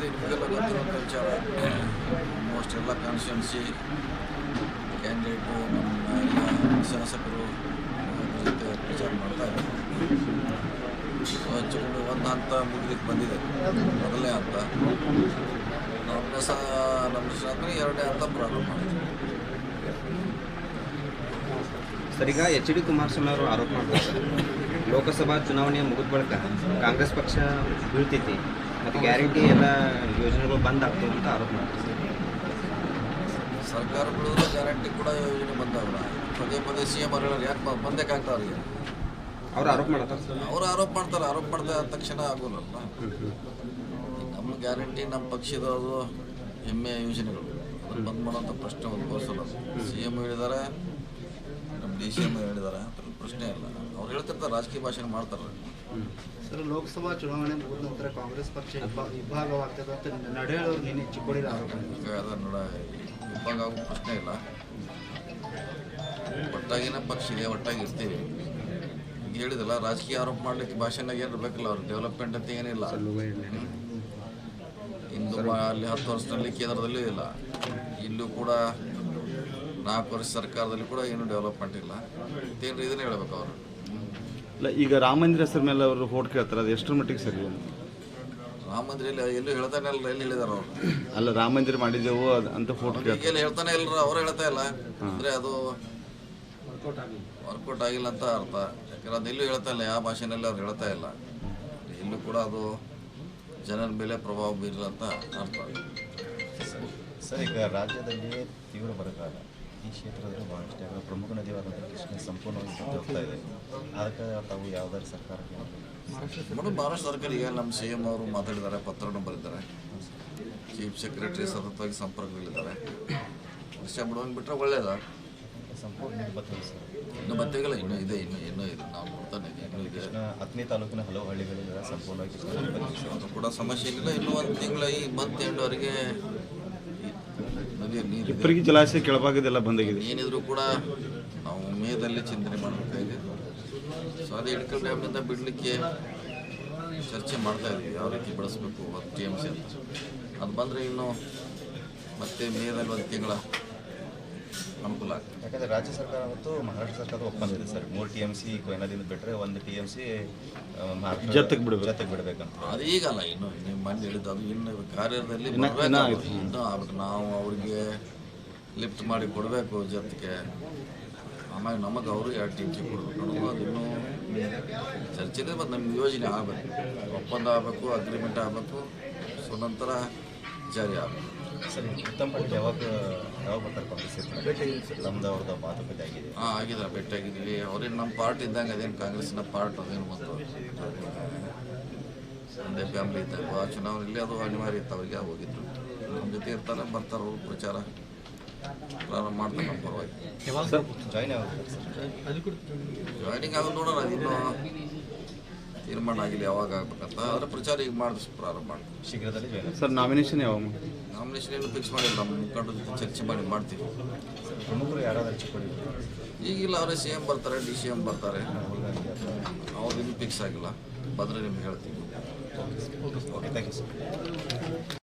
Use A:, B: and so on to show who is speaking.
A: ನಿಮಗೆಲ್ಲ ಗೊತ್ತಿರುವಂಥ ವಿಚಾರ. ಆಲ್ಮೋಸ್ಟ್ ಎಲ್ಲ ಕಾನ್ಸ್ಟಿಟ್ಯೂನ್ಸಿ ಕ್ಯಾಂಡಿಡೇಟು ನಮ್ಮ ಎಲ್ಲ ಶಾಸಕರು ಜೊತೆ ಪ್ರಚಾರ ಮಾಡ್ತಾ ಇದ್ದಾರೆ. ಹೆಚ್ಚುಕಮ್ಮಿ ಒಂದು ಹಂತ ಮುಗಿಲಿಕ್ಕೆ ಬಂದಿದೆ, ಮೊದಲನೇ ಹಂತ. ನಮ್ಮ ಆದಮೇಲೆ ಎರಡನೇ ಹಂತ ಪ್ರಾರಂಭ ಮಾಡಿದೆ.
B: ಸರ್, ಈಗ ಎಚ್ ಡಿ ಕುಮಾರಸ್ವಾಮಿ ಅವರು ಆರೋಪ ಮಾಡ್ತಾರೆ, ಲೋಕಸಭಾ ಚುನಾವಣೆ ಮುಗಿದ ಬಳಿಕ ಕಾಂಗ್ರೆಸ್ ಪಕ್ಷ ಬೀಳ್ತೈತಿ ಮತ್ತು ಗ್ಯಾರಂಟಿ ಎಲ್ಲ ಯೋಜನೆಗಳು ಬಂದ್ ಆಗ್ತವೆ ಅಂತ ಆರೋಪ ಮಾಡ್ತಾರೆ.
A: ಸರ್ಕಾರ ಬಿಡೋದು ಗ್ಯಾರಂಟಿ ಕೂಡ ಯೋಜನೆ ಬಂದಾಗಲ್ಲ. ಪದೇ ಪದೇ ಸಿ ಎಂ ಅವರು ಯಾಕೆ ಬಂದೇಕಾಗ್ತಾವ ಅವ್ರಿಗೆ?
B: ಅವ್ರು ಆರೋಪ ಮಾಡ್ತಾರೆ ಸರ್.
A: ಅವ್ರು ಆರೋಪ ಮಾಡ್ತಾರೆ. ಆರೋಪ ಮಾಡಿದ ತಕ್ಷಣ ಆಗೋಲ್ಲ. ನಮ್ಮ ಗ್ಯಾರಂಟಿ ನಮ್ಮ ಪಕ್ಷದವರು ಹೆಮ್ಮೆಯ ಯೋಜನೆಗಳು ಅದನ್ನು ಬಂದ್ ಮಾಡೋಂಥ ಪ್ರಶ್ನೆ ಉದ್ಭವಿಸಲ್ಲ. ಸಿ ಎಂ ಹೇಳಿದ್ದಾರೆ, ನಮ್ಮ ಡಿ ಸಿ ಎಂ ಹೇಳಿದ್ದಾರೆ, ಅದ್ರಲ್ಲಿ ಪ್ರಶ್ನೆ ಇಲ್ಲ. ಅವ್ರು ಹೇಳ್ತಿರ್ತಾರೆ, ರಾಜಕೀಯ ಭಾಷಣ ಮಾಡ್ತಾರೆ.
C: ಸರ್, ಲೋಕಸಭಾ ಚುನಾವಣೆ ಮುಗಿದ ನಂತರ ಕಾಂಗ್ರೆಸ್ ಪಕ್ಷ ಇಬ್ಬಾಗವಾಗ್ತದೆ ಅಂತ ನಡೆಯವರು ನಿನ್ನೆ ಚಿಕ್ಕೋಡಿದ ಆರೋಪ.
A: ಅದನ್ನು ಇಬ್ಬಾಗ ಆಗೋ ಪ್ರಶ್ನೆ ಇಲ್ಲ. ಒಟ್ಟಾಗಿನ ಪಕ್ಷ ಇದೆ, ಒಟ್ಟಾಗಿ ಇರ್ತೀವಿ. ಈಗ ಹೇಳಿದಲ್ಲ, ರಾಜಕೀಯ ಆರೋಪ ಮಾಡಲಿಕ್ಕೆ ಭಾಷೆನಾಗ ಏನು ಬೇಕಲ್ಲ. ಅವ್ರು ಡೆವಲಪ್ಮೆಂಟ್ ಅಂತ ಏನಿಲ್ಲ. ಇಂದು ಅಲ್ಲಿ 10 ವರ್ಷದಲ್ಲಿ ಕೇಂದ್ರದಲ್ಲೂ ಇಲ್ಲ, ಇಲ್ಲೂ ಕೂಡ 4 ವರ್ಷ ಸರ್ಕಾರದಲ್ಲಿ ಕೂಡ ಏನು ಡೆವಲಪ್ಮೆಂಟ್ ಇಲ್ಲ. ಏನು ಇದನ್ನೇ ಹೇಳ್ಬೇಕು ಅವರು.
D: ಇಲ್ಲ, ಈಗ ರಾಮ ಮಂದಿರ ಹೆಸರು ಮೇಲೆ ಅವರು ಹೋಟ್ ಕೇಳ್ತಾರೆ, ಅದು ಎಷ್ಟರ ಮಟ್ಟಿಗೆ ಸರಿ?
A: ರಾಮ ಮಂದಿರ ಎಲ್ಲೂ ಹೇಳ್ತಾನೆ ಇಲ್ಲ. ಎಲ್ಲಿ ಹೇಳಿದಾರೆ ಅವರು?
D: ಅಲ್ಲ, ರಾಮ ಮಂದಿರ ಮಾಡಿದೆವು ಅಂತ ಫೋಟೋ
A: ಎಲ್ಲಿ ಹೇಳ್ತಾನೆ ಇಲ್ಲ. ಅವ್ರು ಹೇಳ್ತಾ ಇಲ್ಲ ಅಂದರೆ ಅದು ವರ್ಕೌಟ್ ಆಗಿಲ್ಲ ಅಂತ ಅರ್ಥ. ಯಾಕಂದ್ರೆ ಅದು ಎಲ್ಲೂ ಹೇಳ್ತಾ ಇಲ್ಲ, ಯಾವ ಭಾಷೆನಲ್ಲಿ ಅವ್ರು ಹೇಳ್ತಾ ಇಲ್ಲ. ಎಲ್ಲೂ ಕೂಡ ಅದು ಜನರ ಮೇಲೆ ಪ್ರಭಾವ ಬೀರಿಲ್ಲ ಅಂತ ಅರ್ಥ.
E: ಸರ್, ಈಗ ರಾಜ್ಯದಲ್ಲಿ ತೀವ್ರ ಬರಗಾಲ, ಈ ಕ್ಷೇತ್ರದಲ್ಲಿ ಬಹಳಷ್ಟು ಪ್ರಮುಖ ನದಿಯಾದಂಥ ಕೃಷ್ಣ ಸಂಪೂರ್ಣವಾಗಿ ಸತ್ತು ಹೋಗ್ತಾ ಇದೆ. ಅದಕ್ಕೆ ತಾವು ಯಾವುದಾದ್ರು ಸರ್ಕಾರಕ್ಕೆ
A: ಮಹಾರಾಷ್ಟ್ರ ಸರ್ಕಾರ ಈಗ ನಮ್ಮ ಸಿ ಎಂ ಅವರು ಮಾತಾಡಿದ್ದಾರೆ, ಪತ್ರವನ್ನು ಬರೆದಿದ್ದಾರೆ. ಚೀಫ್ ಸೆಕ್ರೆಟರಿ ಸತತವಾಗಿ ಸಂಪರ್ಕದಲ್ಲಿದ್ದಾರೆ. ವರ್ಷ ಬಿಡುವಂಗೆ ಬಿಟ್ಟರೆ ಒಳ್ಳೆಯದ.
E: ಸಂಪೂರ್ಣ ಬತ್ತಿಲ್ಲ ಸರ್,
A: ಇನ್ನೂ ಬತ್ತಿಲ್ಲ. ಇನ್ನೂ ಇದೆ, ಇನ್ನೂ ಇದೆ. ನಾವು ನೋಡ್ತಾನೆ ಇದೆ, ಇನ್ನೂ ಇದೆ.
E: ಹತ್ತನೇ ತಾಲೂಕಿನ ಹಲವು ಹಳ್ಳಿಗಳಿಂದ ಸಂಪೂರ್ಣವಾಗಿ
A: ಅದು ಕೂಡ ಸಮಸ್ಯೆ ಇಲ್ಲ. ಇನ್ನೂ ಒಂದು ತಿಂಗಳ ಈ ಮಂತ್ ಎಂಡ್ವರೆಗೆ
D: ಇಬ್ಬರಿಗೆ ಜಲಾಶಯ ಕೆಳಭಾಗದೆಲ್ಲ ಬಂದಾಗಿದೆ.
A: ಏನಿದ್ರು ಕೂಡ ನಾವು ಮೇದಲ್ಲಿ ಚಿಂತನೆ ಮಾಡಬೇಕಾಗಿದೆ. ಸೊ ಅದು ಇಡ್ಕಲ್ ಡ್ಯಾಮ್ನಿಂದ ಬಿಡಲಿಕ್ಕೆ ಚರ್ಚೆ ಮಾಡ್ತಾ ಇದ್ವಿ, ಯಾವ ರೀತಿ ಬೆಳೆಸಬೇಕು TMC ಅಂತ. ಅದು ಬಂದರೆ ಇನ್ನು ಮತ್ತೆ ಮೇದಲ್ಲಿ ಒಂದು ತಿಂಗಳ ಅನುಕೂಲ ಆಗ್ತದೆ.
E: ಯಾಕಂದರೆ ರಾಜ್ಯ ಸರ್ಕಾರ ಮತ್ತು ಮಹಾರಾಷ್ಟ್ರ ಸರ್ಕಾರದ ಒಪ್ಪಂದ ಇದೆ ಸರ್, 3 TMC ಕೊಯ್ನಾದಿಂದ ಬಿಟ್ಟರೆ 1 TMC
D: ಜೊತೆಗೆ
E: ಬಿಡಬೇಕಂತ.
A: ಅದು ಈಗಲ್ಲ, ಇನ್ನು ನಿಮ್ಮ ಮನೆ ಹೇಳಿದ್ದು ಅದು ಇನ್ನು ಕಾರ್ಯದಲ್ಲಿ ಇನ್ನೂ ಆಗ್ಬೇಕು. ನಾವು ಅವ್ರಿಗೆ ಲಿಫ್ಟ್ ಮಾಡಿ ಕೊಡಬೇಕು ಜೊತೆಗೆ. ಆಮೇಲೆ ನಮಗೆ ಅವರು 2 TMC ಕೊಡಬೇಕು ಅನ್ನೋದು ಅದು ಇನ್ನೂ ಚರ್ಚೆ ಇದೆ. ಮತ್ತು ನಮ್ಗೆ ಯೋಜನೆ ಆಗಬೇಕು, ಒಪ್ಪಂದ ಆಗಬೇಕು, ಅಗ್ರಿಮೆಂಟ್ ಆಗಬೇಕು. ಸೊ ನಂತರ ಜಾರಿ ಆಗಬೇಕು.
E: ಸರ್, ಉತ್ತಮ್ ಪಾಟೀಲ್ ಯಾವಾಗ ಬರ್ತಾರೆ ಕಾಂಗ್ರೆಸ್? ನಮ್ದು ಅವ್ರದ್ದು ಮಾತುಕತೆ ಆಗಿದೆ.
A: ಆಗಿದ್ದಾರೆ, ಭೇಟಿಯಾಗಿದ್ದೀವಿ. ಅವ್ರೇನು ನಮ್ಮ ಪಾರ್ಟ್ ಇದ್ದಂಗೆ, ಅದೇನು ಕಾಂಗ್ರೆಸ್ಸಿನ ಪಾರ್ಟ್ ಅದೇನು ಮತ್ತು ಒಂದೇ ಫ್ಯಾಮಿಲಿ ಇದ್ದಾಗ ಆ ಚುನಾವಣೆಯಲ್ಲಿ ಅದು ಅನಿವಾರ್ಯ ಇತ್ತು. ಅವರಿಗೆ ಹೋಗಿದ್ರು, ನಮ್ಮ ಜೊತೆ ಇರ್ತಾರೆ, ಬರ್ತಾರೆ. ಅವರು ಪ್ರಚಾರ ಪ್ರಾರಂಭ ಮಾಡ್ತಾರೆ ನಮ್ಮ ಪರವಾಗಿ.
E: ಜಾಯ್ನ್ ಆಗುತ್ತೆ ಸರ್?
A: ಜಾಯ್ನಿಂಗ್ ಆಗೋದು ನೋಡೋಣ. ಇನ್ನೂ ತೀರ್ಮಾನ ಆಗಿಲ್ಲ ಯಾವಾಗ ಆಗ್ಬೇಕಂತ. ಅದರ ಪ್ರಚಾರ ಈಗ ಮಾಡಿಸ್ ಪ್ರಾರಂಭ ಮಾಡ್ತೀವಿ
E: ಶೀಘ್ರದಲ್ಲಿ ಜಾಯ್ನ್.
D: ಸರ್, ನಾಮಿನೇಷನ್ ಯಾವಾಗ?
A: ನಾಮಿನೇಷನ್ ಏನು ಫಿಕ್ಸ್ ಮಾಡಿಲ್ಲ. ನಮ್ಮ ಮುಖಂಡರ ಜೊತೆ ಚರ್ಚೆ ಮಾಡ್ತೀವಿ.
E: ಪ್ರಮುಖರು ಯಾರಾದರೂ ಚಿಕ್ಕೋಡಿ?
A: ಈಗಿಲ್ಲ, ಅವರೇ ಸಿ ಎಂ ಬರ್ತಾರೆ, ಡಿ ಸಿ ಎಂ ಬರ್ತಾರೆ. ಅವ್ರು ಇನ್ನೂ ಫಿಕ್ಸ್ ಆಗಿಲ್ಲ. ಬಂದರೆ ನಿಮ್ಗೆ ಹೇಳ್ತೀವಿ.
E: Okay, thank you sir.